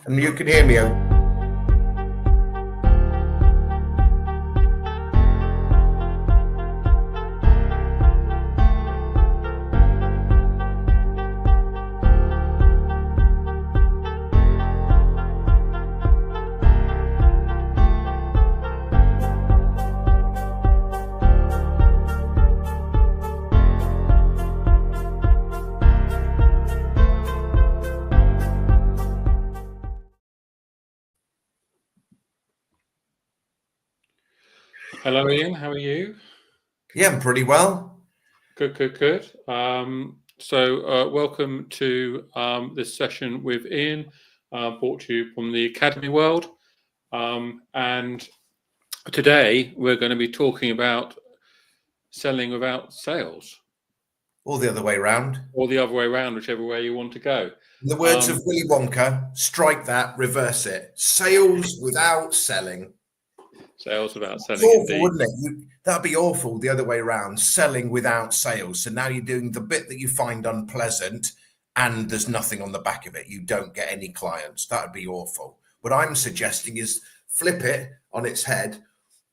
And you can hear me. Hello, Ian. How are you? Yeah, I'm pretty well. Good. Welcome to this session with Ian, brought to you from the Academy World. And today we're going to be talking about selling without sales. Or the other way around. Or the other way around, whichever way you want to go. In the words of Willy Wonka, strike that, reverse it. Sales without selling. Sales without selling, awful, indeed. Wouldn't it? That'd be awful the other way around, selling without sales. So now you're doing the bit that you find unpleasant and there's nothing on the back of it. You don't get any clients. That'd be awful. What I'm suggesting is flip it on its head.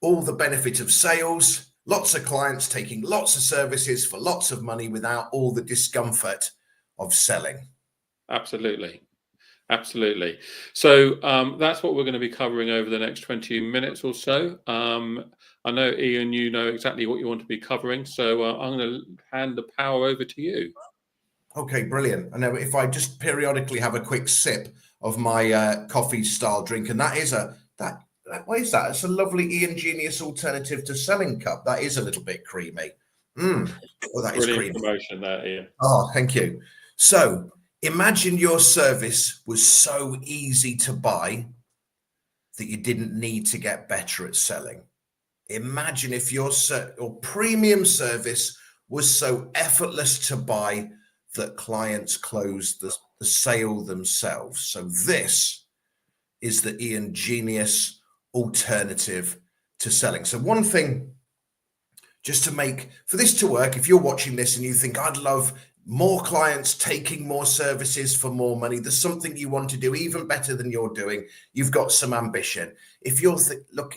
All the benefit of sales, lots of clients taking lots of services for lots of money without all the discomfort of selling. Absolutely. So that's what we're going to be covering over the next 20 minutes or so. I know, Ian, you know exactly what you want to be covering, so I'm going to hand the power over to you. Okay, brilliant. I know if I just periodically have a quick sip of my coffee style drink, and that is what is that? It's a lovely Ian Genius alternative to selling cup. That is a little bit creamy. Oh, that is creamy. Promotion there, Ian. Oh, thank you. So imagine your service was so easy to buy that you didn't need to get better at selling. Imagine if your premium service was so effortless to buy that clients closed the sale themselves. So this is the Ian Genius alternative to selling. So one thing, just to make for this to work, if you're watching this and you think, I'd love more clients taking more services for more money, there's something you want to do even better than you're doing, you've got some ambition. If you're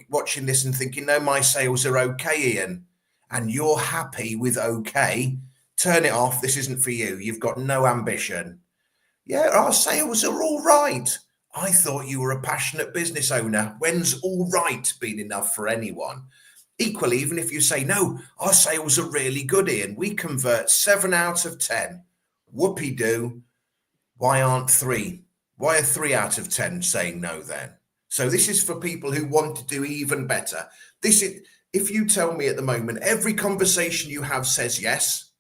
watching this and thinking, no, my sales are okay, Ian, and you're happy with okay, turn it off. This isn't for you. You've got no ambition. Yeah, our sales are all right. I thought you were a passionate business owner. When's all right been enough for anyone? Equally, even if you say, no, our sales are really good, Ian, we convert 7 out of 10. Whoopee-doo. Why aren't 3? Why are 3 out of 10 saying no then? So this is for people who want to do even better. If you tell me at the moment, every conversation you have says yes,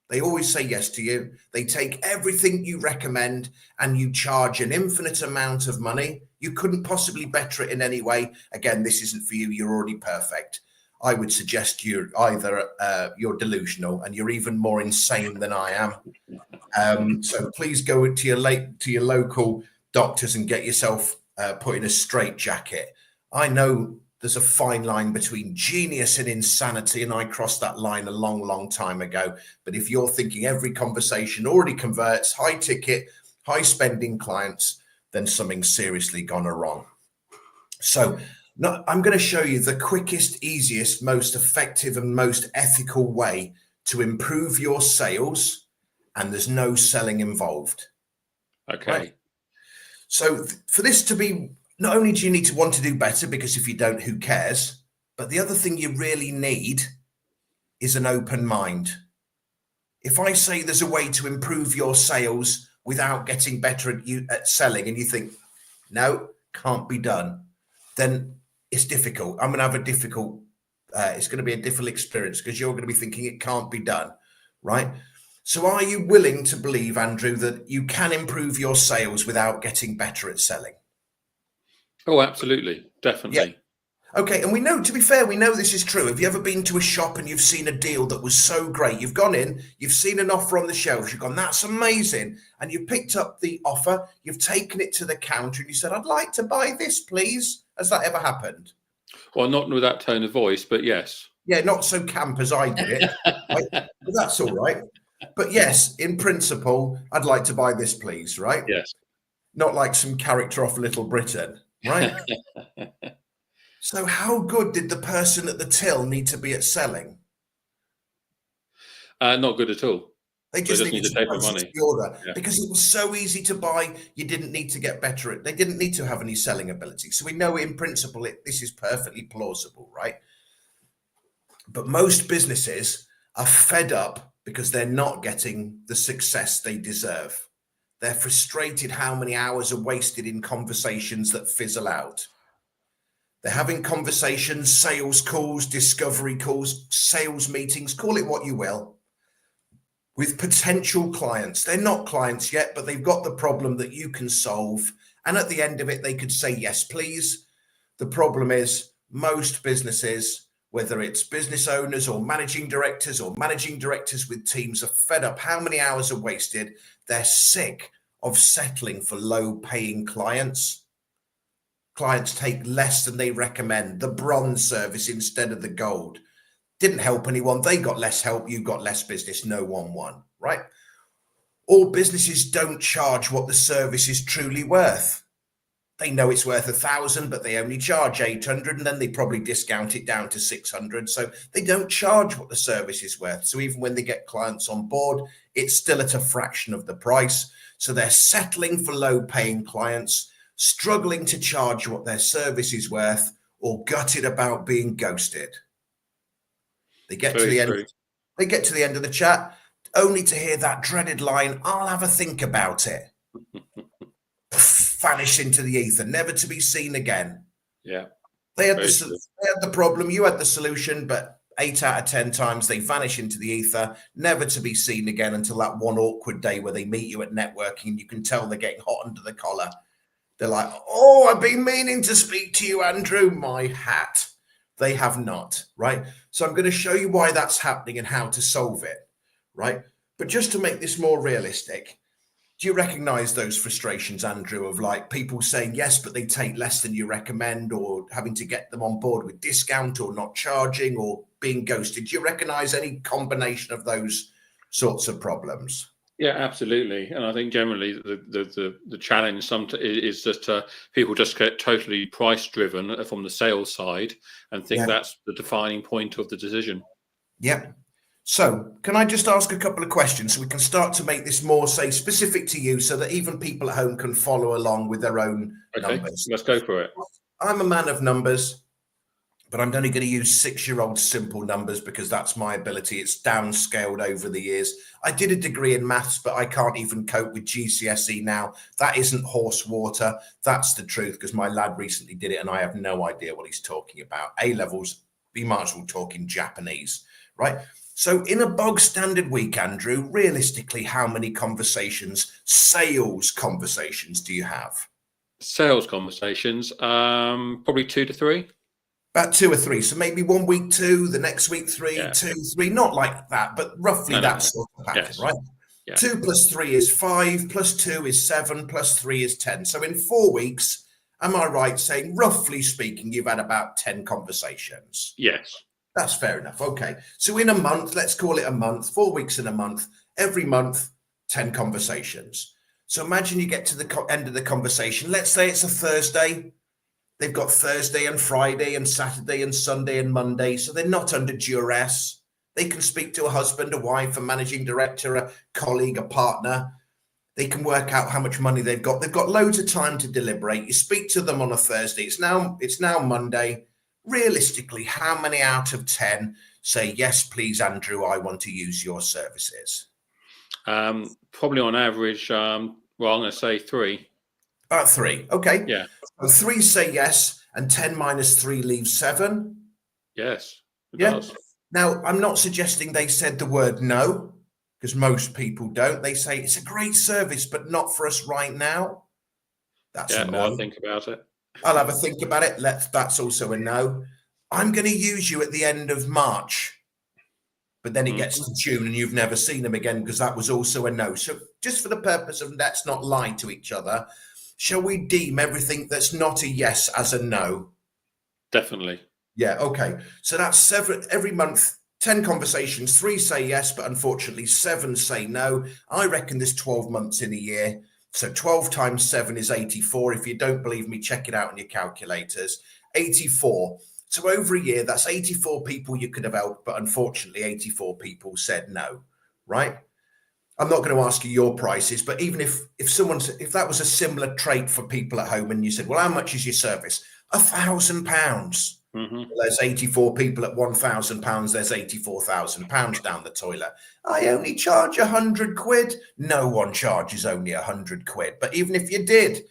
they always say yes to you. They take everything you recommend and you charge an infinite amount of money. You couldn't possibly better it in any way. Again, this isn't for you. You're already perfect. I would suggest you're either you're delusional and you're even more insane than I am. So please go to your local doctors and get yourself put in a straitjacket. I know there's a fine line between genius and insanity, and I crossed that line a long time ago. But if you're thinking every conversation already converts high ticket, high spending clients, then something's seriously gone wrong. So I'm going to show you the quickest, easiest, most effective and most ethical way to improve your sales, and there's no selling involved. Okay. Right? So for this to be, not only do you need to want to do better, because if you don't, who cares? But the other thing you really need is an open mind. If I say there's a way to improve your sales without getting better at selling, and you think, no, can't be done, then it's difficult. I'm going to have a difficult, it's going to be a difficult experience because you're going to be thinking it can't be done, right? So are you willing to believe, Andrew, that you can improve your sales without getting better at selling? Oh, absolutely. Definitely. Yeah. Okay. And we know, to be fair, we know this is true. Have you ever been to a shop and you've seen a deal that was so great? You've gone in, you've seen an offer on the shelves, you've gone, that's amazing. And you've picked up the offer, you've taken it to the counter and you said, I'd like to buy this, please. Has that ever happened? Well, not with that tone of voice, but yes. Yeah, not so camp as I did it. Right? But that's all right. But yes, in principle, I'd like to buy this, please, right? Yes. not like some character off Little Britain, right? So how good did the person at the till need to be at selling? Not good at all. They They just just need needed to to take the process money. the order Yeah. because it was so easy to buy. You didn't need to get better at. They didn't need to have any selling ability. So we know in principle this is perfectly plausible, right? But most businesses are fed up because they're not getting the success they deserve. They're frustrated how many hours are wasted in conversations that fizzle out. They're having conversations, sales calls, discovery calls, sales meetings, call it what you will, with potential clients. They're not clients yet, but they've got the problem that you can solve. And at the end of it, they could say, yes, please. The problem is most businesses, whether it's business owners or managing directors with teams, are fed up. How many hours are wasted? They're sick of settling for low paying clients. Clients take less than they recommend, the bronze service instead of the gold. Didn't help anyone. They got less help. You got less business. No one won, right? All businesses don't charge what the service is truly worth. They know it's worth 1,000, but they only charge 800, and then they probably discount it down to 600. So they don't charge what the service is worth. So even when they get clients on board, it's still at a fraction of the price. So they're settling for low paying clients, struggling to charge what their service is worth, or gutted about being ghosted. They get to the end. They get to the end of the chat, only to hear that dreaded line, "I'll have a think about it." Vanish into the ether, never to be seen again. Yeah. They had the problem, you had the solution, but 8 out of 10 times they vanish into the ether, never to be seen again until that one awkward day where they meet you at networking and you can tell they're getting hot under the collar. They're like, "Oh, I've been meaning to speak to you, Andrew." My hat. They have not, right? So I'm going to show you why that's happening and how to solve it, right? But just to make this more realistic, do you recognize those frustrations, Andrew, of like people saying yes, but they take less than you recommend, or having to get them on board with discount, or not charging, or being ghosted? Do you recognize any combination of those sorts of problems? Yeah, absolutely. And I think generally the challenge is that people just get totally price driven from the sales side and think that's the defining point of the decision. Yeah. So can I just ask a couple of questions so we can start to make this more, say, specific to you, so that even people at home can follow along with their own numbers? Let's go for it. I'm a man of numbers, but I'm only going to use 6-year-old simple numbers because that's my ability. It's downscaled over the years. I did a degree in maths, but I can't even cope with GCSE now. That isn't horse water. That's the truth, because my lad recently did it and I have no idea what he's talking about. A levels, we might as well talk in Japanese, right? So in a bog standard week, Andrew, realistically, how many sales conversations do you have? Sales conversations, probably 2 to 3. About 2 or 3. So maybe 1 week 2, the next week 3, Yeah. 2, 3, not like that, but roughly sort of pattern, Yes. right? Yeah. 2 plus 3 is 5, plus 2 is 7, plus 3 is 10. So in 4 weeks, am I right saying, roughly speaking, you've had about 10 conversations? Yes. That's fair enough. Okay. So in a month, let's call it a month, 4 weeks in a month, every month, 10 conversations. So imagine you get to the end of the conversation. Let's say it's a Thursday. They've got Thursday and Friday and Saturday and Sunday and Monday. So they're not under duress. They can speak to a husband, a wife, a managing director, a colleague, a partner. They can work out how much money they've got. They've got loads of time to deliberate. You speak to them on a Thursday. It's now Monday. Realistically, how many out of 10 say, "Yes, please, Andrew, I want to use your services"? Probably on average, I'm going to say 3. About 3. Okay. Yeah. So 3 say yes, and 10 minus 3 leaves 7. Yes, it Yeah. does. Now, I'm not suggesting they said the word no, because most people don't. They say it's a great service, but not for us right now. That's a no. I'll think about it. I'll have a think about it. That's also a no. I'm going to use you at the end of March. But then it gets to June and you've never seen them again, because that was also a no. So just for the purpose of let's not lie to each other, shall we deem everything that's not a yes as a no? Definitely. Yeah, okay. So that's every month, 10 conversations, 3 say yes, but unfortunately 7 say no. I reckon there's 12 months in a year. So 12 times 7 is 84. If you don't believe me, check it out on your calculators. 84. So over a year, that's 84 people you could have helped, but unfortunately, 84 people said no, right? I'm not going to ask you your prices, but even if that was a similar trait for people at home, and you said, well, how much is your service? £1,000. Mm-hmm. There's 84 people at £1,000. There's £84,000 down the toilet. I only charge £100. No one charges only £100. But even if you did,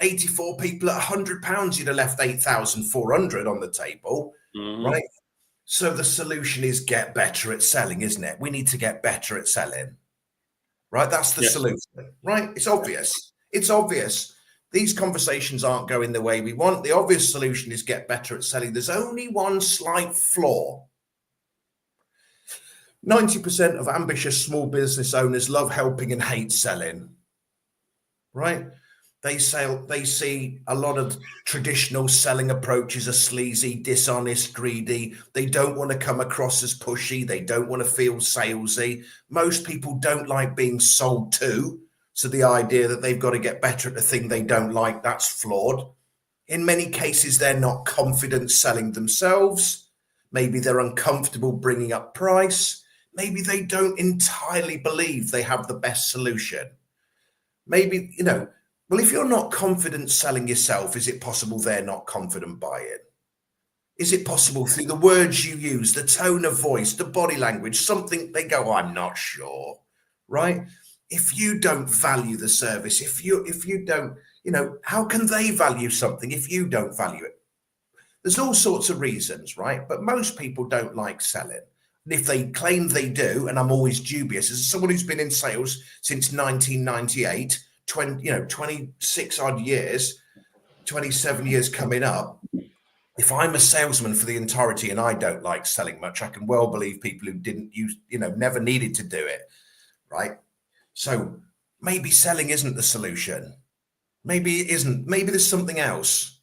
84 people at £100, you'd have left 8,400 on the table, Mm-hmm. right? So the solution is get better at selling, isn't it? We need to get better at selling, right? That's the solution, right? It's obvious. It's obvious. These conversations aren't going the way we want. The obvious solution is get better at selling. There's only one slight flaw. 90% of ambitious small business owners love helping and hate selling, right? They see a lot of traditional selling approaches as sleazy, dishonest, greedy. They don't want to come across as pushy. They don't want to feel salesy. Most people don't like being sold to. So the idea that they've got to get better at the thing they don't like, that's flawed. In many cases, they're not confident selling themselves. Maybe they're uncomfortable bringing up price. Maybe they don't entirely believe they have the best solution. Maybe, well, if you're not confident selling yourself, is it possible they're not confident buying? Is it possible through the words you use, the tone of voice, the body language, something they go, I'm not sure, right? If you don't value the service, if you don't, how can they value something if you don't value it? There's all sorts of reasons, right? But most people don't like selling. And if they claim they do, and I'm always dubious, as someone who's been in sales since 1998, 26 odd years, 27 years coming up, if I'm a salesman for the entirety and I don't like selling much, I can well believe people who didn't use, never needed to do it, right? So maybe selling isn't the solution. Maybe it isn't. Maybe there's something else.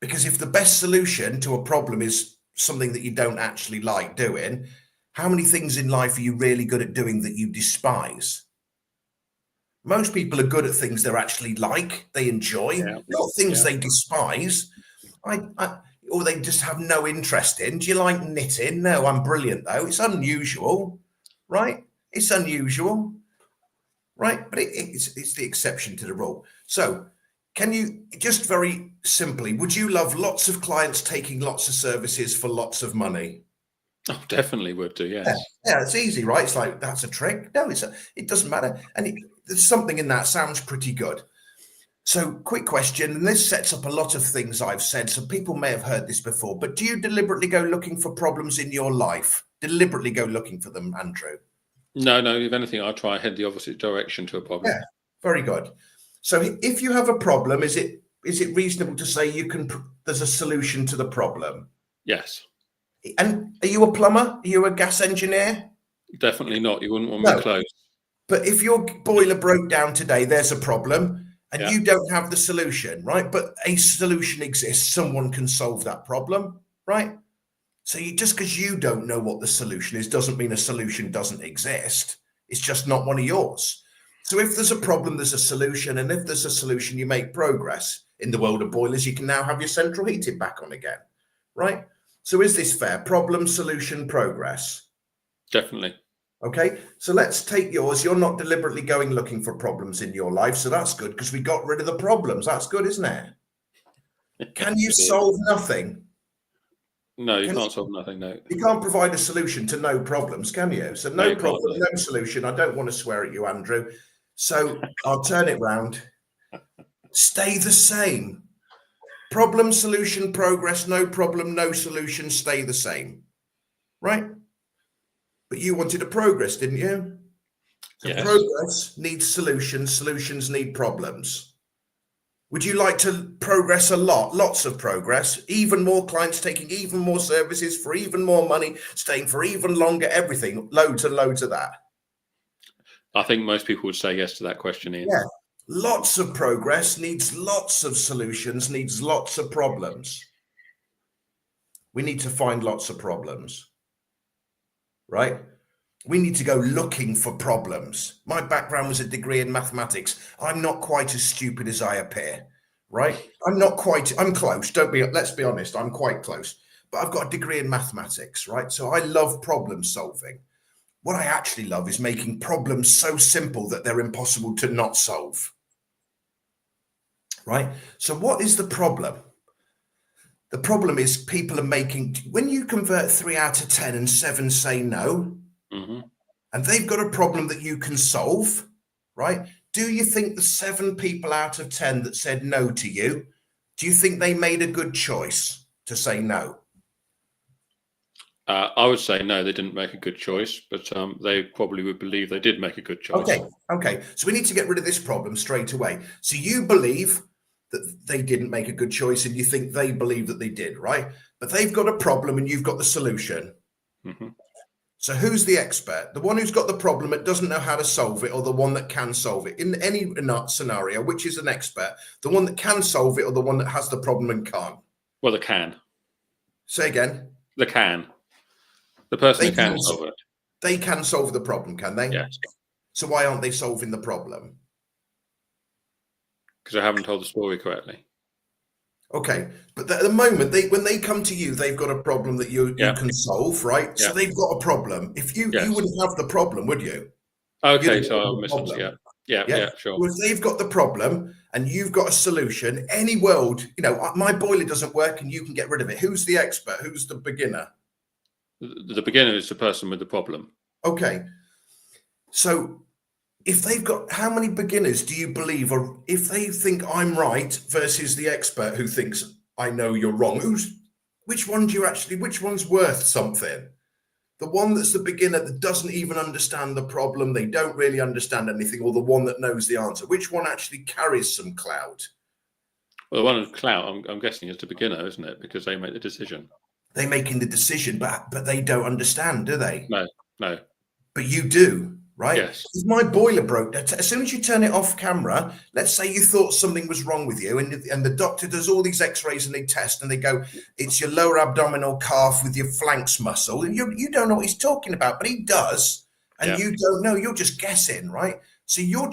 Because if the best solution to a problem is something that you don't actually like doing, how many things in life are you really good at doing that you despise? Most people are good at things they actually like, they enjoy, not things they despise. Or they just have no interest in. Do you like knitting? No, I'm brilliant though. It's unusual, right? It's unusual, right? But it's the exception to the rule. So can you just very simply, would you love lots of clients taking lots of services for lots of money? Oh, definitely would do, yes. Yeah, it's easy, right? It's like, that's a trick. No, it doesn't matter. And there's something in that sounds pretty good. So quick question, and this sets up a lot of things I've said, so people may have heard this before, but do you deliberately go looking for problems in your life? Deliberately go looking for them, Andrew? No, if anything, I try and head the opposite direction to a problem. Yeah, very good. So if you have a problem, is it reasonable to say there's a solution to the problem? Yes. And are you a plumber? Are you a gas engineer? Definitely not. You wouldn't want me close. But if your boiler broke down today, there's a problem. And you don't have the solution, right? But a solution exists. Someone can solve that problem, right? So just because you don't know what the solution is doesn't mean a solution doesn't exist. It's just not one of yours. So if there's a problem, there's a solution. And if there's a solution, you make progress. In the world of boilers, you can now have your central heating back on again, right? So is this fair? Problem, solution, progress. Definitely. Okay, so let's take yours. You're not deliberately going looking for problems in your life, so that's good because we got rid of the problems. That's good, isn't it? Can you solve nothing? No, you can't solve nothing, no. You can't provide a solution to no problems, can you? So no problem, no solution. I don't want to swear at you, Andrew. So I'll turn it round. Stay the same. Problem, solution, progress, no problem, no solution, stay the same. Right? But you wanted a progress, didn't you? So progress needs solutions. Solutions need problems. Would you like to progress a lot? Lots of progress. Even more clients taking even more services for even more money, staying for even longer, everything. Loads and loads of that. I think most people would say yes to that question, Ian. Yeah. Lots of progress needs lots of solutions, needs lots of problems. We need to find lots of problems. Right? We need to go looking for problems. My background was a degree in mathematics. I'm not quite as stupid as I appear, right? I'm close. Let's be honest, I'm quite close. But I've got a degree in mathematics, right? So I love problem solving. What I actually love is making problems so simple that they're impossible to not solve, right? So what is the problem? The problem is people are making, when you convert 3 out of 10 and 7 say no, and they've got a problem that you can solve, right? Do you think the 7 people out of 10 that said no to you, do you think they made a good choice to say no? I would say no, they didn't make a good choice, but they probably would believe they did make a good choice. Okay. So we need to get rid of this problem straight away. So you believe that they didn't make a good choice and you think they believe that they did, right? But they've got a problem and you've got the solution. So who's the expert? The one who's got the problem that doesn't know how to solve it, or the one that can solve it? In any scenario, which is an expert? The one that can solve it, or the one that has the problem and can't? Well, they can. Say again. They can. The person who can solve it. They can solve the problem, can they? Yes. So why aren't they solving the problem? Because I haven't told the story correctly. Okay, but at the moment, when they come to you, they've got a problem that you can solve, right? Yeah. So they've got a problem. If you wouldn't have the problem, would you? Okay, so I'll misunderstand. Yeah, sure. Well, if they've got the problem and you've got a solution, any world, my boiler doesn't work and you can get rid of it. Who's the expert? Who's the beginner? The beginner is the person with the problem. Okay, so if they've got, how many beginners do you believe are, if they think I'm right versus the expert who thinks I know you're wrong, which one's worth something? The one that's the beginner that doesn't even understand the problem, they don't really understand anything, or the one that knows the answer? Which one actually carries some clout? Well, the one with clout, I'm guessing, is the beginner, isn't it? Because they make the decision. They're making the decision, but they don't understand, do they? No. But you do, right? Yes. If my boiler broke, as soon as you turn it off camera, let's say you thought something was wrong with you, and the doctor does all these x-rays and they test and they go, it's your lower abdominal calf with your flanks muscle. And you don't know what he's talking about, but he does. And you don't know, you're just guessing, right? So your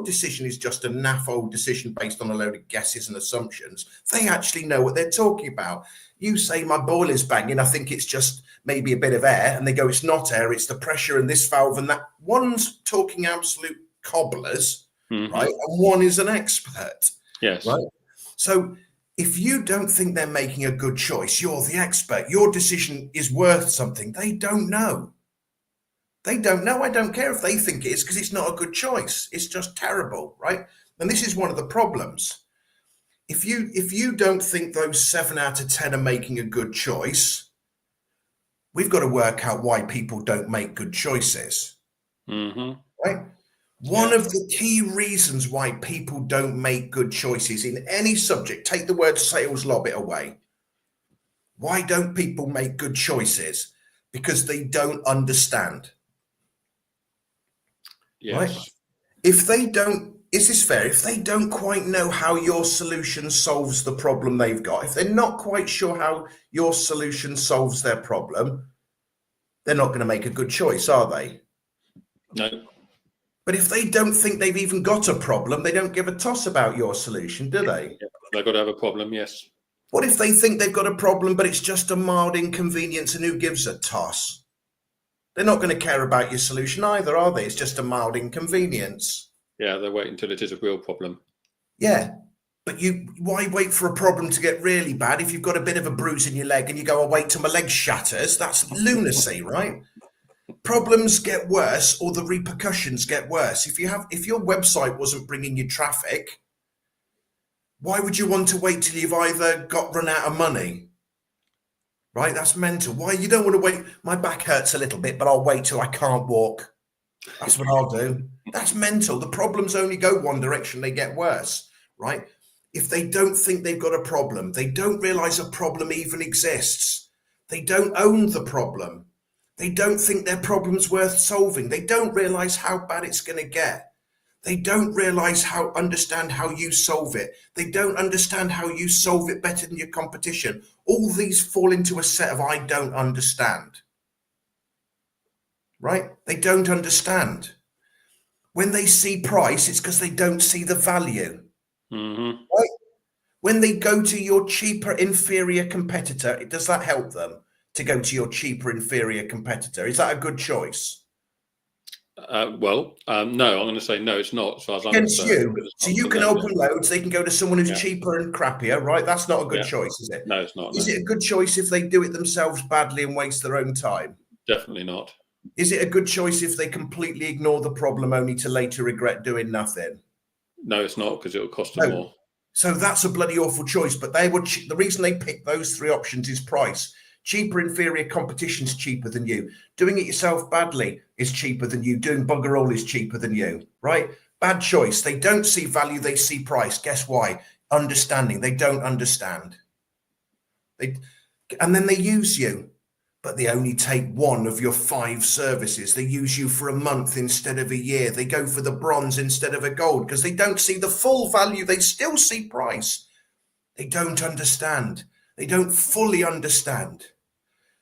decision is just a naff old decision based on a load of guesses and assumptions. They actually know what they're talking about. You say my boiler's banging, I think it's just maybe a bit of air, and they go, it's not air, it's the pressure in this valve and that. One's talking absolute cobblers, right? And one is an expert. Yes. Right? So if you don't think they're making a good choice, you're the expert. Your decision is worth something. They don't know. They don't know. I don't care if they think it is, because it's not a good choice. It's just terrible, right? And this is one of the problems. If you don't think those 7 out of 10 are making a good choice, we've got to work out why people don't make good choices. Right? One of the key reasons why people don't make good choices in any subject, take the word sales, lob it away. Why don't people make good choices? Because they don't understand. Yes. Right? If they don't, is this fair? If they don't quite know how your solution solves the problem they've got, if they're not quite sure how your solution solves their problem, they're not going to make a good choice, are they? No. But if they don't think they've even got a problem, they don't give a toss about your solution, do they? Yeah, they've got to have a problem, yes. What if they think they've got a problem, but it's just a mild inconvenience, and who gives a toss? They're not going to care about your solution either, are they? It's just a mild inconvenience. Yeah, they wait until it is a real problem. Yeah. But why wait for a problem to get really bad if you've got a bit of a bruise in your leg and you go, I'll wait till my leg shatters? That's lunacy, right? Problems get worse, or the repercussions get worse. If your website wasn't bringing you traffic, why would you want to wait till you've either run out of money? Right? That's mental. Why you don't want to wait? My back hurts a little bit, but I'll wait till I can't walk. That's what I'll do. That's mental. The problems only go one direction. They get worse, right? If they don't think they've got a problem, they don't realize a problem even exists. They don't own the problem. They don't think their problem's worth solving. They don't realize how bad it's going to get. They don't understand how you solve it. They don't understand how you solve it better than your competition. All these fall into a set of I don't understand. right? They don't understand. When they see price, it's because they don't see the value, Mm-hmm. right? When they go to your cheaper, inferior competitor, does that help them to go to your cheaper, inferior competitor? Is that a good choice? No, I'm going to say no, it's not, as far as I'm Against concerned, you. because it's So not you for can them. open loads, they can go to someone who's Yeah, cheaper and crappier, right? That's not a good yeah. choice, is it? No, it's not. Is No, it a good choice if they do it themselves badly and waste their own time? definitely not. Is it a good choice if they completely ignore the problem only to later regret doing nothing? No, it's not, because it will cost them No. more. So that's a bloody awful choice. But they would. The reason they picked those three options is price. Cheaper, inferior competition's cheaper than you. Doing it yourself badly is cheaper than you. Doing bugger all is cheaper than you. Right? Bad choice. They don't see value. They see price. Guess why? Understanding. They don't understand. They, and then they use you, but they only take one of your 5 services. They use you for a month instead of a year. They go for the bronze instead of a gold because they don't see the full value. They still see price. They don't understand. They don't fully understand.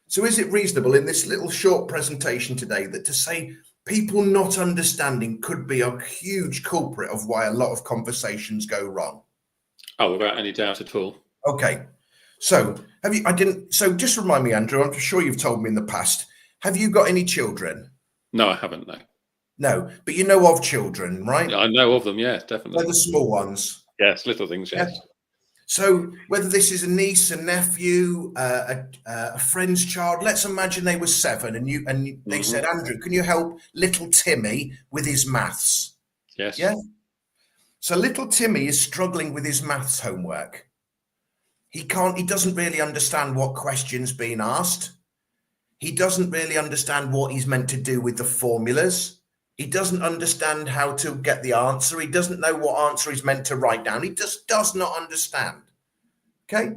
So is it reasonable in this little short presentation today that to say people not understanding could be a huge culprit of why a lot of conversations go wrong? Oh, without any doubt at all. Okay. So have you, I didn't, so just remind me, Andrew, I'm sure you've told me in the past, have you got any children? No, I haven't. No. No, but you know of children, right? Yeah, I know of them. Yes, They're definitely. the small ones. Yes, little things. Yeah. Yes. So whether this is a niece, a nephew, a friend's child, let's imagine they were 7 and they said, Mm-hmm. Andrew, can you help little Timmy with his maths? Yes. Yeah. So little Timmy is struggling with his maths homework. He doesn't really understand what question's being asked. He doesn't really understand what he's meant to do with the formulas. He doesn't understand how to get the answer. He doesn't know what answer he's meant to write down. He just does not understand. Okay?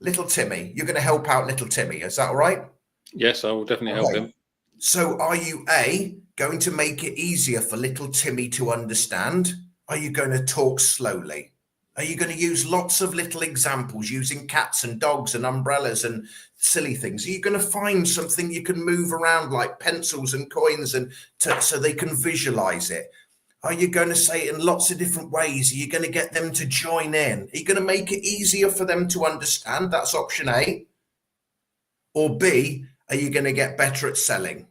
Little Timmy, you're going to help out little Timmy. Is that all right? Yes, I will definitely help Okay. him. So are you A, going to make it easier for little Timmy to understand? Are you going to talk slowly? Are you going to use lots of little examples using cats and dogs and umbrellas and silly things? Are you going to find something you can move around like pencils and coins so they can visualize it? Are you going to say it in lots of different ways? Are you going to get them to join in? Are you going to make it easier for them to understand? That's option A. Or B, are you going to get better at selling?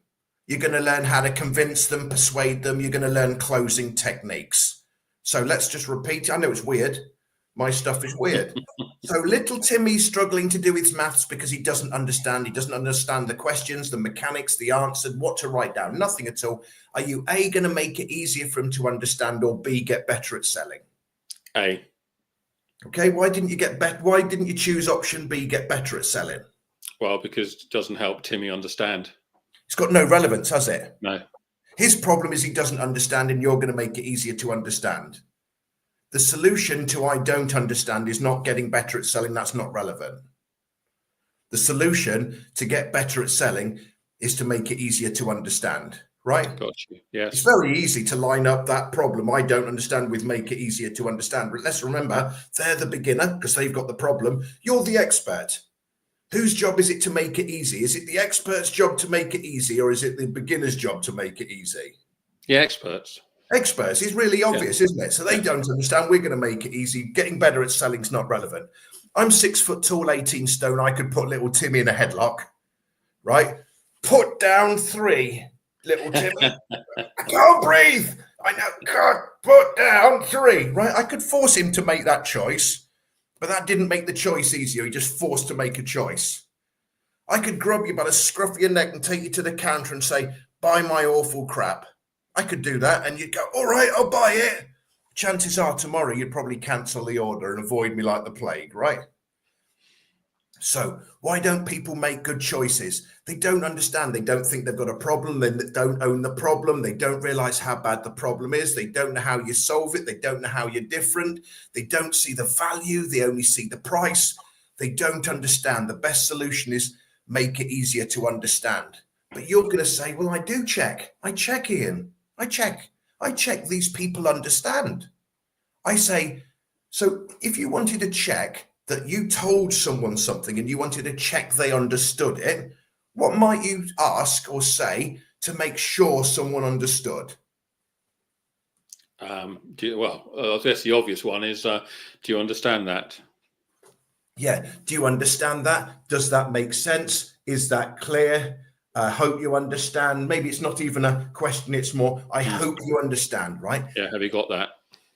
You're going to learn how to convince them, persuade them. You're going to learn closing techniques. So let's just repeat. I know it's weird. My stuff is weird. So little Timmy's struggling to do his maths because he doesn't understand. He doesn't understand the questions, the mechanics, the answer, what to write down, nothing at all. Are you A, going to make it easier for him to understand, or B, get better at selling? A. Okay, why didn't you get better? Why didn't you choose option B, get better at selling? Well, because it doesn't help Timmy understand. It's got no relevance, has it? No. His problem is he doesn't understand, and you're going to make it easier to understand. The solution to I don't understand is not getting better at selling. That's not relevant. The solution to get better at selling is to make it easier to understand, right? Got you. Yes. It's very easy to line up that problem I don't understand with make it easier to understand. But let's remember, they're the beginner because they've got the problem. You're the expert. Whose job is it to make it easy? Is it the expert's job to make it easy, or is it the beginner's job to make it easy? Yeah, experts. Experts is really obvious, isn't it? So they don't understand. We're going to make it easy. Getting better at selling is not relevant. I'm 6 foot tall, 18 stone. I could put little Timmy in a headlock, right? Put down 3, little Timmy. I can't breathe. I know. God, put down 3, right? I could force him to make that choice, but that didn't make the choice easier. He just forced to make a choice. I could grab you by the scruff of your neck and take you to the counter and say, buy my awful crap. I could do that. And you'd go, all right, I'll buy it. Chances are tomorrow you'd probably cancel the order and avoid me like the plague, right? So why don't people make good choices? They don't understand. They don't think they've got a problem. They don't own the problem. They don't realize how bad the problem is. They don't know how you solve it. They don't know how you're different. They don't see the value. They only see the price. They don't understand. The best solution is make it easier to understand. But you're going to say, well, I do check. I check, Ian. I check. These people understand. I say, so if you wanted to check that you told someone something and you wanted to check they understood it, what might you ask or say to make sure someone understood? I guess the obvious one is, do you understand that? Yeah. Do you understand that? Does that make sense? Is that clear? I hope you understand. Maybe it's not even a question. It's more, I hope you understand, right? Yeah. Have you got that?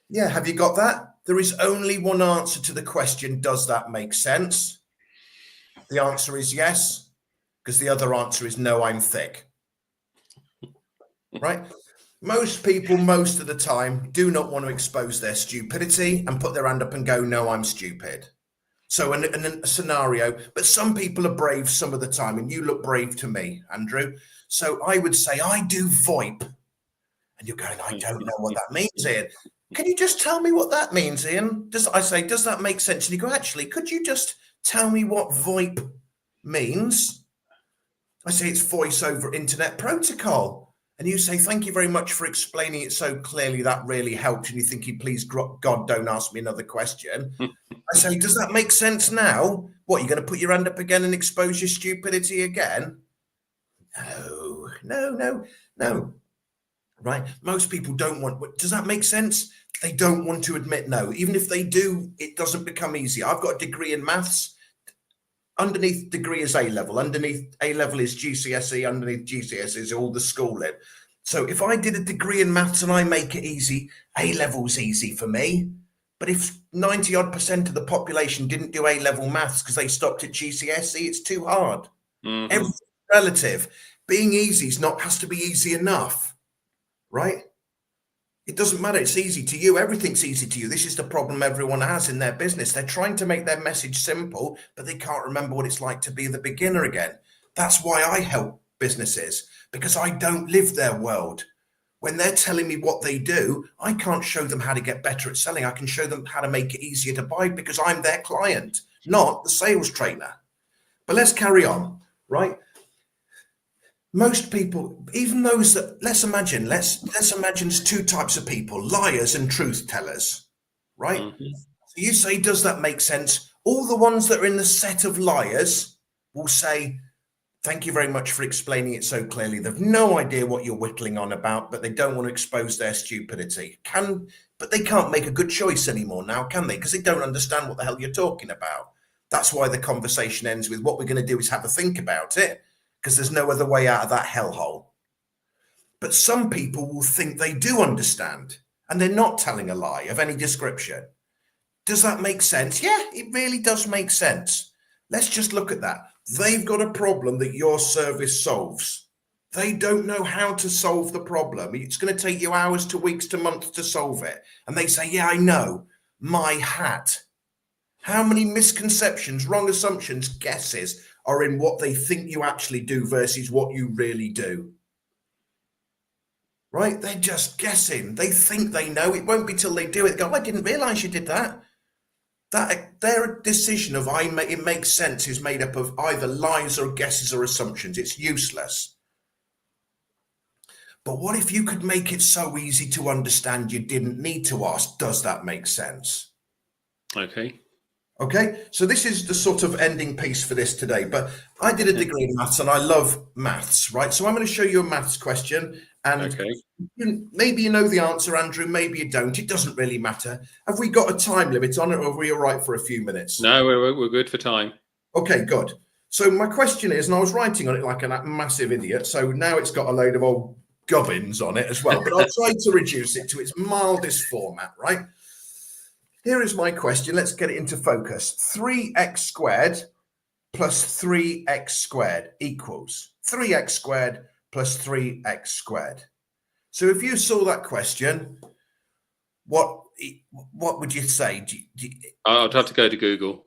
Yeah. Have you got that? There is only one answer to the question, does that make sense? The answer is yes, because the other answer is no, I'm thick. Right? Most people, most of the time, do not want to expose their stupidity and put their hand up and go, no, I'm stupid. So in a scenario, but some people are brave some of the time, and you look brave to me, Andrew. So I would say, I do VoIP. And you're going, I don't know what that means, Ian. Can you just tell me what that means, Ian? Does that make sense? And you go, actually, could you just tell me what VoIP means? I say it's voice over internet protocol. And you say, thank you very much for explaining it so clearly. That really helped. And you think, please, God, don't ask me another question. I say, does that make sense now? What, you're going to put your hand up again and expose your stupidity again? No. Right? Most people don't want, does that make sense? They don't want to admit no. Even if they do, it doesn't become easy. I've got a degree in maths. Underneath degree is A level. Underneath A level is GCSE. Underneath GCSE is all the schooling. So if I did a degree in maths and I make it easy, A level's easy for me. But if 90% of the population didn't do A level maths because they stopped at GCSE, it's too hard. Everything's relative. Being easy has to be easy enough, right? It doesn't matter. It's easy to you. Everything's easy to you. This is the problem everyone has in their business. They're trying to make their message simple, but they can't remember what it's like to be the beginner again. That's why I help businesses, because I don't live their world. When they're telling me what they do, I can't show them how to get better at selling. I can show them how to make it easier to buy because I'm their client, not the sales trainer. But let's carry on, right? Most people, even those that, let's imagine there's two types of people, liars and truth tellers, right? So you say, does that make sense? All the ones that are in the set of liars will say, thank you very much for explaining it so clearly. They've no idea what you're whittling on about, but they don't want to expose their stupidity. But they can't make a good choice anymore now, can they? Because they don't understand what the hell you're talking about. That's why the conversation ends with, what we're going to do is have a think about it, because there's no other way out of that hellhole. But some people will think they do understand, and they're not telling a lie of any description. Does that make sense? Yeah, it really does make sense. Let's just look at that. They've got a problem that your service solves. They don't know how to solve the problem. It's going to take you hours to weeks to months to solve it. And they say, yeah, I know. My hat. How many misconceptions, wrong assumptions, guesses are in what they think you actually do versus what you really do? Right? They're just guessing. They think they know. It won't be till they do it. They go, I didn't realize you did that. Their decision of it makes sense is made up of either lies or guesses or assumptions. It's useless. But what if you could make it so easy to understand you didn't need to ask, does that make sense? Okay, so this is the sort of ending piece for this today, but I did a degree in maths and I love maths, right? So I'm going to show you a maths question, and maybe you know the answer, Andrew, maybe you don't. It doesn't really matter. Have we got a time limit on it, or are we all right for a few minutes? No, we're good for time. Okay, good. So my question is, and I was writing on it like a massive idiot, so now it's got a load of old gubbins on it as well, but I'll try to reduce it to its mildest format, right? Here is my question. Let's get it into focus. 3x squared plus 3x squared equals 3x squared plus 3x squared. So if you saw that question, what would you say? I'd have to go to Google.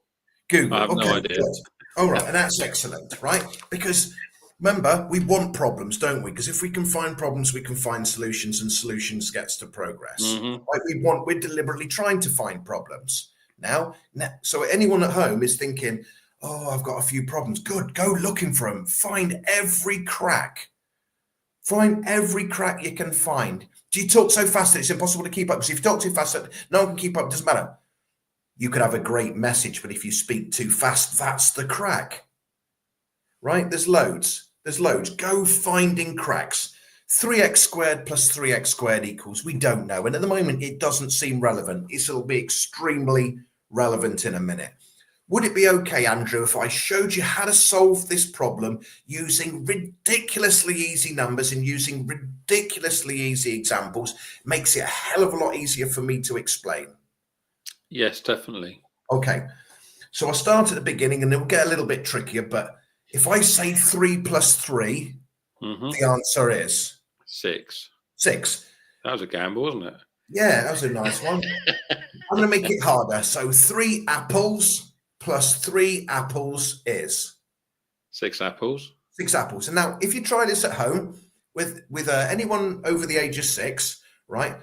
Google. I have no idea. Good. All right, and that's excellent, right? Because remember, we want problems, don't we? Because if we can find problems, we can find solutions, and solutions gets to progress. Like we're deliberately trying to find problems now. So anyone at home is thinking, oh, I've got a few problems. Good, go looking for them. Find every crack. Find every crack you can find. Do you talk so fast that it's impossible to keep up? Because if you talk too fast, no one can keep up. It doesn't matter. You could have a great message, but if you speak too fast, that's the crack. Right? There's loads. There's loads. Go finding cracks. 3x squared plus 3x squared equals, we don't know. And at the moment, it doesn't seem relevant. It'll be extremely relevant in a minute. Would it be okay, Andrew, if I showed you how to solve this problem using ridiculously easy numbers and using ridiculously easy examples? Makes it a hell of a lot easier for me to explain. Yes, definitely. Okay, so I'll start at the beginning and it will get a little bit trickier, but if I say 3 plus 3, the answer is 6. 6. That was a gamble, wasn't it? Yeah, that was a nice one. I'm going to make it harder. So 3 apples plus 3 apples is 6 apples. 6 apples. And now, if you try this at home with anyone over the age of 6, right?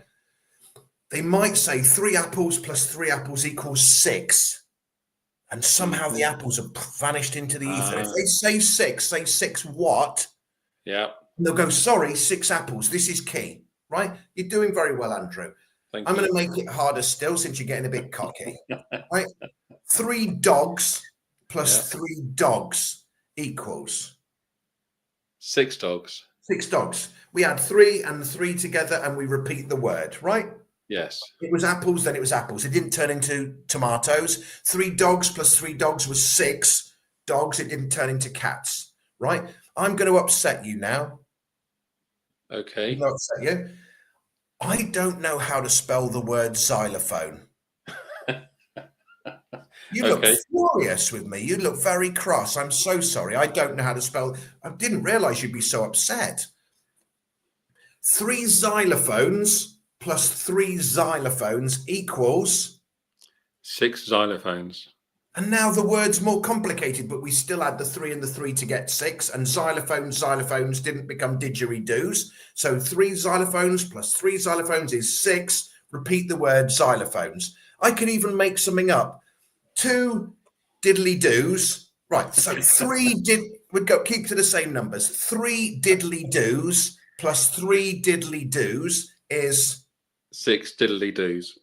They might say 3 apples plus 3 apples equals 6. And somehow the apples have vanished into the ether. If they say 6, say 6 what? Yeah. And they'll go, sorry, 6 apples. This is key, right? You're doing very well, Andrew. I'm going to make it harder still since you're getting a bit cocky, right? 3 dogs plus 3 dogs equals 6 dogs. 6 dogs. We add 3 and 3 together and we repeat the word, right? Yes. It was apples, then it was apples. It didn't turn into tomatoes. 3 dogs plus 3 dogs was 6 dogs. It didn't turn into cats, right? I'm going to upset you now. Okay. I'm going to upset you. I don't know how to spell the word xylophone. You look furious with me. You look very cross. I'm so sorry. I don't know how to spell. I didn't realize you'd be so upset. 3 xylophones plus 3 xylophones equals 6 xylophones. And now the word's more complicated, but we still add the 3 and the 3 to get 6. And xylophones didn't become didgeridoos. So 3 xylophones plus 3 xylophones is 6. Repeat the word xylophones. I could even make something up. 2 diddly-doos. Right, so 3 would go keep to the same numbers. 3 diddly-doos plus 3 diddly-doos is 6 diddly-doos.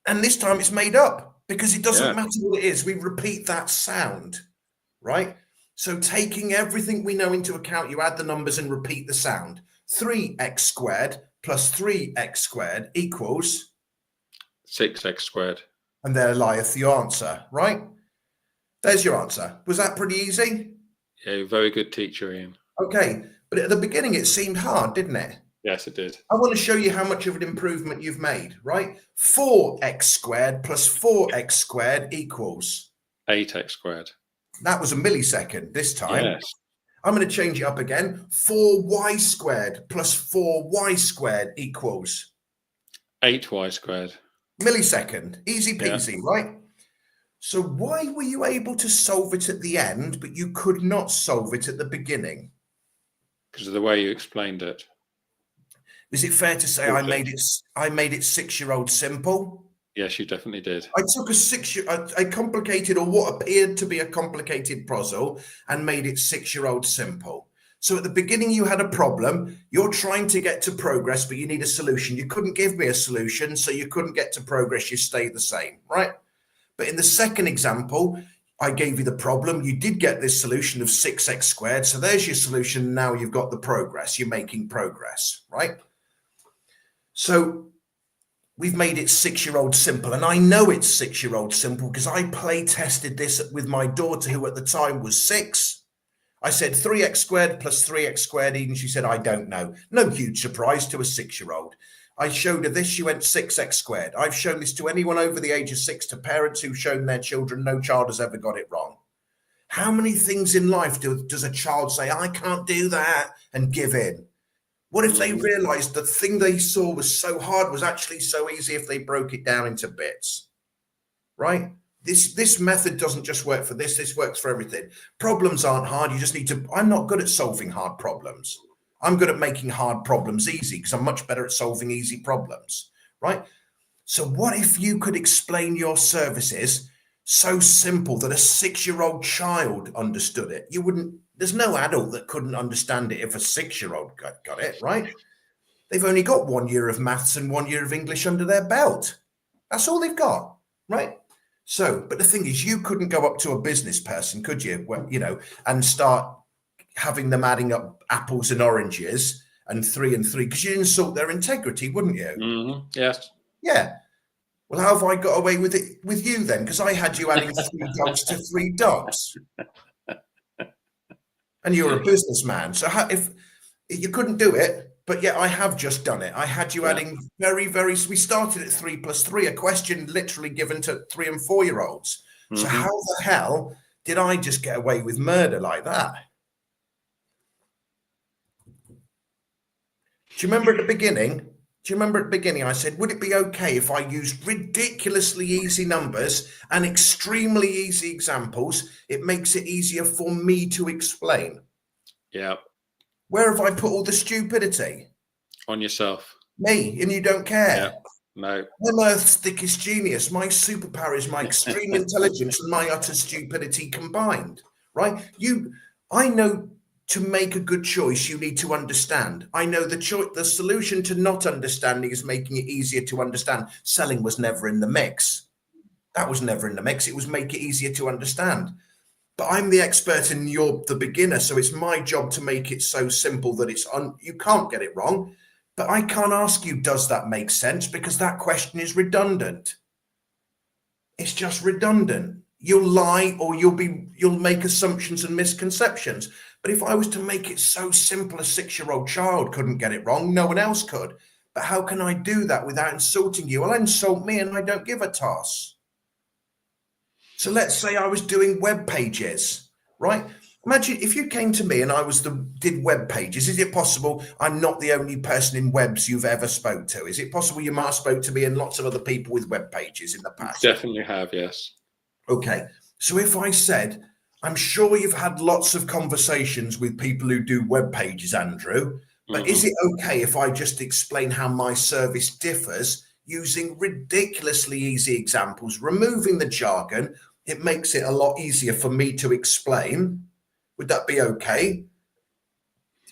And this time it's made up. Because it doesn't matter what it is, we repeat that sound, right? So taking everything we know into account, you add the numbers and repeat the sound. 3x squared plus 3x squared equals 6x squared. And there lieth your answer, right? There's your answer. Was that pretty easy? Yeah, very good teacher, Ian. Okay, but at the beginning it seemed hard, didn't it? Yes, it did. I want to show you how much of an improvement you've made, right? 4x squared plus 4x squared equals 8x squared. That was a millisecond this time. Yes. I'm going to change it up again. 4y squared plus 4y squared equals 8y squared. Millisecond. Easy peasy, right? So why were you able to solve it at the end, but you could not solve it at the beginning? Because of the way you explained it. Is it fair to say I made it 6-year-old simple? Yes, you definitely did. I took a complicated or what appeared to be a complicated puzzle and made it 6-year-old simple. So at the beginning you had a problem, you're trying to get to progress, but you need a solution. You couldn't give me a solution, so you couldn't get to progress, you stay the same, right? But in the second example, I gave you the problem. You did get this solution of 6x squared. So there's your solution. Now you've got the progress. You're making progress, right? So we've made it 6-year-old simple. And I know it's 6-year-old simple because I play tested this with my daughter, who at the time was 6. I said 3x squared plus 3x squared, and she said, I don't know. No huge surprise to a 6-year-old. I showed her this, she went 6x squared. I've shown this to anyone over the age of 6, to parents who've shown their children. No child has ever got it wrong. How many things in life does a child say, I can't do that, and give in? What if they realized the thing they saw was so hard was actually so easy if they broke it down into bits, right? This method doesn't just work for this. This works for everything. Problems aren't hard. You just need to, I'm not good at solving hard problems. I'm good at making hard problems easy because I'm much better at solving easy problems, right? So what if you could explain your services so simple that a 6-year-old child understood it? You wouldn't, there's no adult that couldn't understand it if a 6-year-old got it, right? They've only got 1 year of maths and 1 year of English under their belt. That's all they've got, right? So, but the thing is, you couldn't go up to a business person, could you? Well, you know, and start having them adding up apples and oranges and 3 and 3, because you'd insult their integrity, wouldn't you? Mm-hmm. Yes. Yeah. Well, how have I got away with it with you then? Because I had you adding 3 dogs to 3 dogs. And you're a businessman. So if you couldn't do it, but yet I have just done it. I had you adding we started at 3 plus 3, a question literally given to 3 and 4-year-olds. Mm-hmm. So how the hell did I just get away with murder like that? Do you remember at the beginning? I said, would it be okay if I used ridiculously easy numbers and extremely easy examples? It makes it easier for me to explain. Yeah. Where have I put all the stupidity? On yourself. Me, and you don't care. Yeah. No. I'm Earth's thickest genius. My superpower is my extreme intelligence and my utter stupidity combined, right? I know to make a good choice, you need to understand. I know the solution to not understanding is making it easier to understand. Selling was never in the mix. That was never in the mix. It was make it easier to understand. But I'm the expert and you're the beginner. So it's my job to make it so simple that you can't get it wrong. But I can't ask you, does that make sense? Because that question is redundant. It's just redundant. You'll lie or you'll make assumptions and misconceptions. But if I was to make it so simple, a 6-year-old child couldn't get it wrong, no one else could. But how can I do that without insulting you? Well, insult me and I don't give a toss. So let's say I was doing web pages, right? Imagine if you came to me and I did web pages. Is it possible I'm not the only person in webs you've ever spoke to? Is it possible you might have spoke to me and lots of other people with web pages in the past? Definitely have, yes. Okay. So if I said, I'm sure you've had lots of conversations with people who do web pages, Andrew, but is it okay if I just explain how my service differs using ridiculously easy examples, removing the jargon? It makes it a lot easier for me to explain. Would that be okay?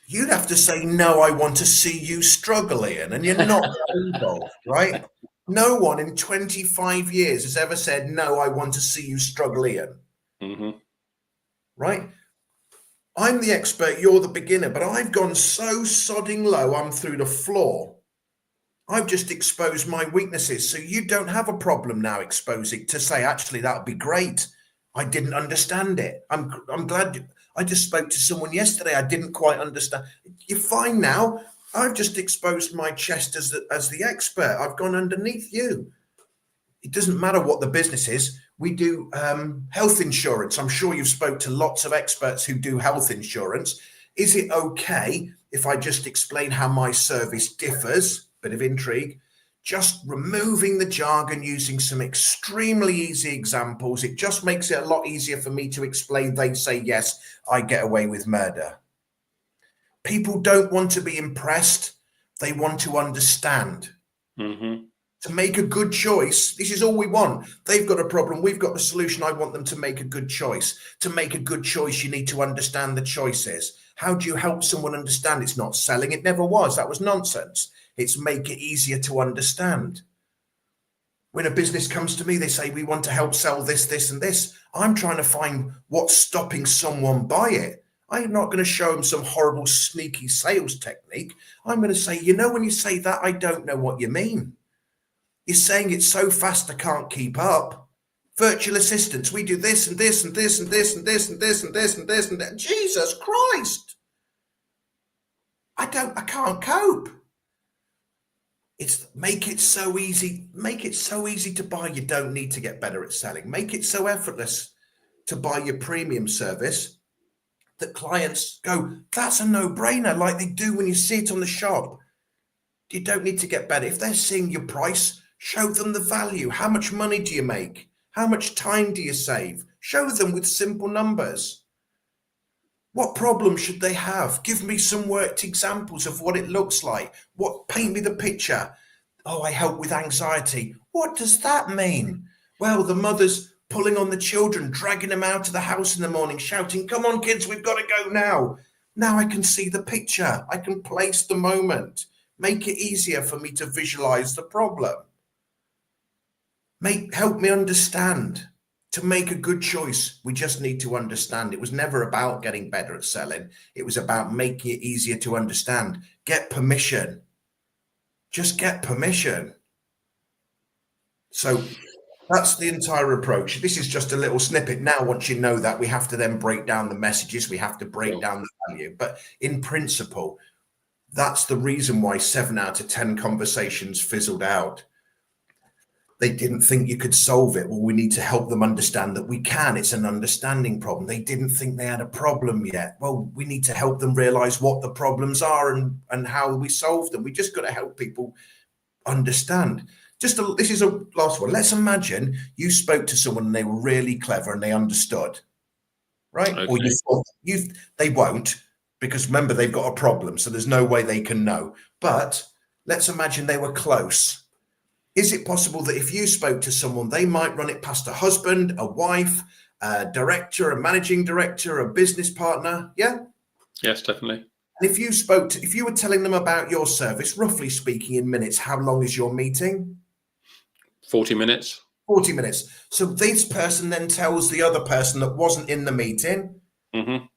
You'd have to say, no, I want to see you struggle, Ian, and you're not involved, right? No one in 25 years has ever said, no, I want to see you struggle, Ian. Mm-hmm. Right? I'm the expert, you're the beginner, but I've gone so sodding low, I'm through the floor. I've just exposed my weaknesses. So you don't have a problem now exposing to say, actually, that would be great. I didn't understand it. I'm glad I just spoke to someone yesterday. I didn't quite understand. You're fine now. I've just exposed my chest as the expert. I've gone underneath you. It doesn't matter what the business is. We do health insurance. I'm sure you've spoke to lots of experts who do health insurance. Is it okay if I just explain how my service differs? Bit of intrigue. Just removing the jargon, using some extremely easy examples. It just makes it a lot easier for me to explain. They say, yes, I get away with murder. People don't want to be impressed. They want to understand. Mm-hmm. To make a good choice, this is all we want. They've got a problem. We've got the solution. I want them to make a good choice. To make a good choice, you need to understand the choices. How do you help someone understand? It's not selling. It never was. That was nonsense. It's make it easier to understand. When a business comes to me, they say, we want to help sell this, this, and this. I'm trying to find what's stopping someone buy it. I'm not going to show them some horrible, sneaky sales technique. I'm going to say, when you say that, I don't know what you mean. You're saying it so fast, I can't keep up. Virtual assistants, we do this and this and this and this and this and this and this and this and that. Jesus Christ. I can't cope. It's make it so easy to buy. You don't need to get better at selling. Make it so effortless to buy your premium service that clients go, that's a no-brainer, like they do when you see it on the shop. You don't need to get better. If they're seeing your price, show them the value. How much money do you make? How much time do you save? Show them with simple numbers. What problem should they have? Give me some worked examples of what it looks like. Paint me the picture. Oh, I help with anxiety. What does that mean? Well, the mother's pulling on the children, dragging them out of the house in the morning, shouting, come on, kids, we've got to go now. Now I can see the picture. I can place the moment. Make it easier for me to visualize the problem. Help me understand. to make a good choice, we just need to understand. It was never about getting better at selling. It was about making it easier to understand. Get permission. Just get permission. So that's the entire approach. This is just a little snippet. Now, once you know that, we have to then break down the messages. We have to break down the value. But in principle, that's the reason why 7 out of 10 conversations fizzled out. They didn't think you could solve it. Well, we need to help them understand that we can. It's an understanding problem. They didn't think they had a problem yet. Well, we need to help them realize what the problems are and how we solve them. We just got to help people understand. This is a last one. Let's imagine you spoke to someone and they were really clever and they understood, right? Okay. Or you thought they won't, because remember, they've got a problem. So there's no way they can know. But let's imagine they were close. Is it possible that if you spoke to someone, they might run it past a husband, a wife, a director, a managing director, a business partner? Yeah? Yes, definitely. And if you were telling them about your service, roughly speaking in minutes, how long is your meeting? 40 minutes. 40 minutes. So this person then tells the other person that wasn't in the meeting,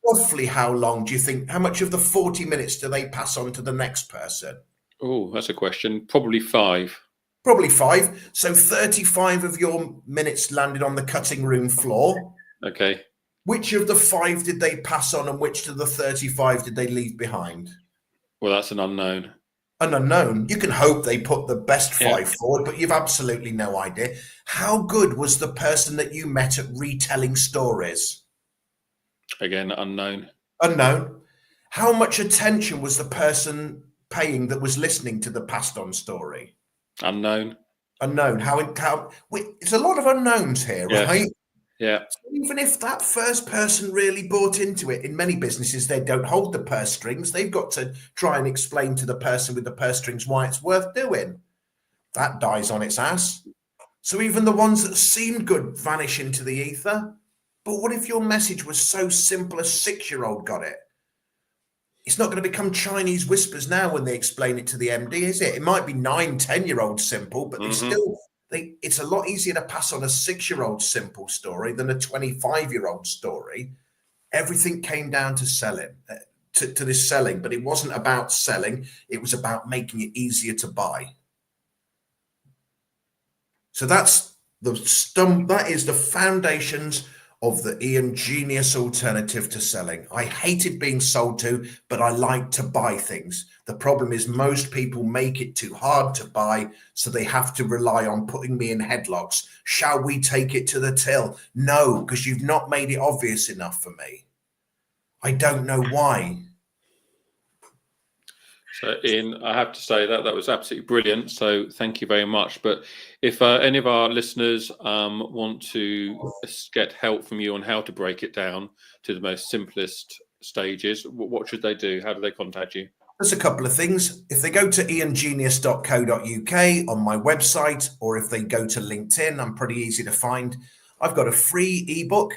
roughly how long do you think, how much of the 40 minutes do they pass on to the next person? Oh, that's a question. Probably 5. Probably 5. So 35 of your minutes landed on the cutting room floor. Okay. Which of the 5 did they pass on and which of the 35 did they leave behind? Well, that's an unknown. An unknown. You can hope they put the best 5 forward, but you've absolutely no idea. How good was the person that you met at retelling stories? Again, unknown. Unknown. How much attention was the person paying that was listening to the passed on story? Unknown. Unknown. It's a lot of unknowns here, Yes. right? Yeah. So even if that first person really bought into it, in many businesses, they don't hold the purse strings. They've got to try and explain to the person with the purse strings why it's worth doing. That dies on its ass. So even the ones that seemed good vanish into the ether. But what if your message was so simple a 6-year-old got it? It's not going to become Chinese whispers now when they explain it to the MD, is it? It might be 9, 10-year-old simple, but it's a lot easier to pass on a 6-year-old simple story than a 25-year-old story. Everything came down to selling, to this selling, but it wasn't about selling. It was about making it easier to buy. So that is the foundations of the Ian genius alternative to selling. I hated being sold to, but I like to buy things. The problem is most people make it too hard to buy, so they have to rely on putting me in headlocks. Shall we take it to the till? No, because you've not made it obvious enough for me. I don't know why. So, Ian, I have to say that was absolutely brilliant. So thank you very much. But if any of our listeners want to get help from you on how to break it down to the most simplest stages, what should they do? How do they contact you? There's a couple of things. If they go to iangenius.co.uk on my website, or if they go to LinkedIn, I'm pretty easy to find. I've got a free ebook,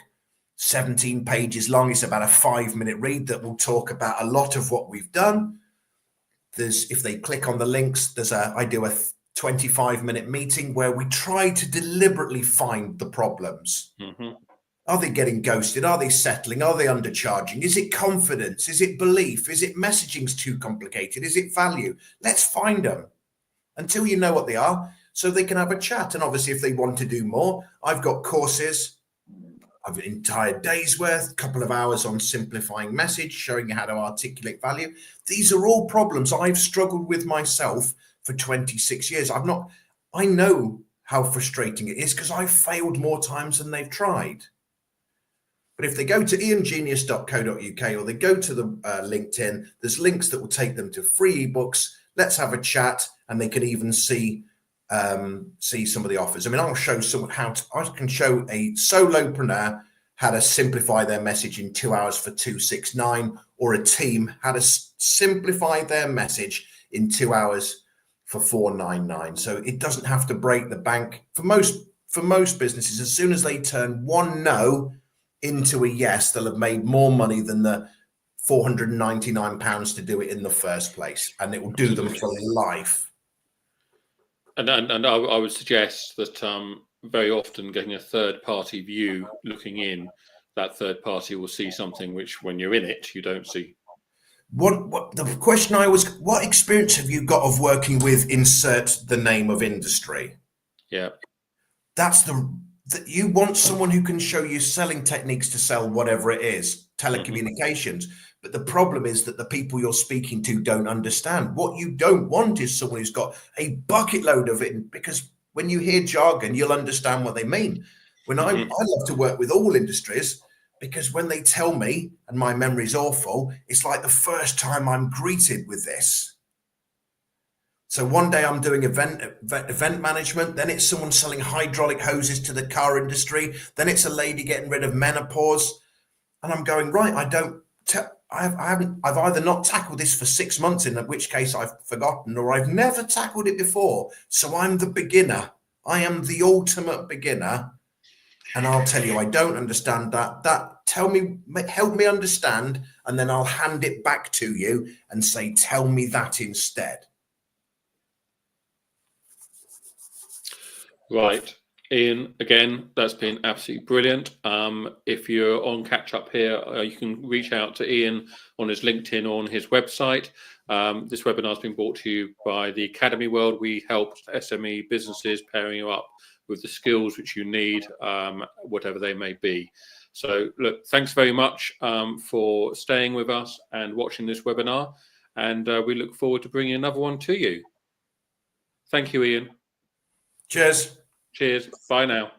17 pages long. It's about a 5-minute read that will talk about a lot of what we've done. If they click on the links, I do a 25-minute meeting where we try to deliberately find the problems. Are they getting ghosted? Are they settling? Are they undercharging? Is it confidence? Is it belief? Is it messaging's too complicated? Is it value? Let's find them until you know what they are, so they can have a chat. And obviously, if they want to do more, I've got courses. I've an entire day's worth, a couple of hours on simplifying message, showing you how to articulate value. These are all problems I've struggled with myself for 26 years. I know how frustrating it is because I've failed more times than they've tried. But if they go to iangenius.co.uk or they go to the LinkedIn, there's links that will take them to free ebooks. Let's have a chat, and they can even see some of the offers. I mean, I'll show someone I can show a solopreneur how to simplify their message in 2 hours for 269, or a team how to simplify their message in 2 hours for 499. So it doesn't have to break the bank. For most businesses, as soon as they turn one no into a yes, they'll have made more money than the £499 to do it in the first place, and it will do them for life. And I would suggest that very often getting a third party view looking in, that third party will see something which when you're in it, you don't see. What the question what experience have you got of working with insert the name of industry? Yeah. That's that you want someone who can show you selling techniques to sell whatever it is, telecommunications. But the problem is that the people you're speaking to don't understand. What you don't want is someone who's got a bucket load of it, because when you hear jargon, you'll understand what they mean. I love to work with all industries, because when they tell me, and my memory's awful, it's like the first time I'm greeted with this. So one day I'm doing event management, then it's someone selling hydraulic hoses to the car industry, then it's a lady getting rid of menopause, and I'm going, right, I've either not tackled this for 6 months, in which case I've forgotten, or I've never tackled it before. So I'm the beginner. I am the ultimate beginner. And I'll tell you, I don't understand that. Help me understand, and then I'll hand it back to you and say, tell me that instead. Right. Ian, again, that's been absolutely brilliant. If you're on catch up here, you can reach out to Ian on his LinkedIn or on his website. This webinar has been brought to you by the Academy World. We help SME businesses, pairing you up with the skills which you need, whatever they may be. So look, thanks very much for staying with us and watching this webinar. And we look forward to bringing another one to you. Thank you, Ian. Cheers. Cheers. Bye now.